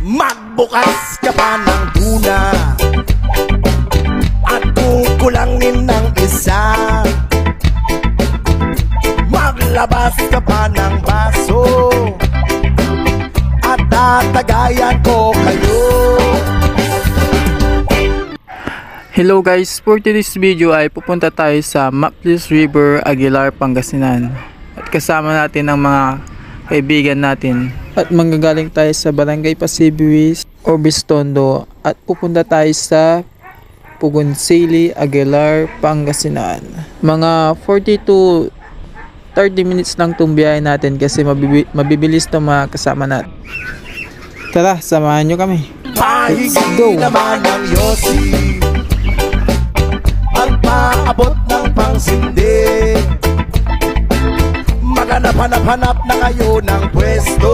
Magbukas ka pa ng tuna at kukulangin ng isa. Maglabas ka pa ng baso at tatagayan ko kayo. Hello guys, for today's video ay pupunta tayo sa Maples River, Aguilar, Pangasinan. At kasama natin ang mga kaibigan natin. At manggagaling tayo sa Barangay Pasibuis, Orbistondo. At pupunta tayo sa Pugoncili, Aguilar, Pangasinan. Mga 40 to 30 minutes lang itong biyahe natin kasi mabibilis itong mga kasama natin. Tara, samahan nyo kami. Let's go! Naman ng Yossi magpaabot ng pangsindi. Maghanap-hanap na kayo ng pwesto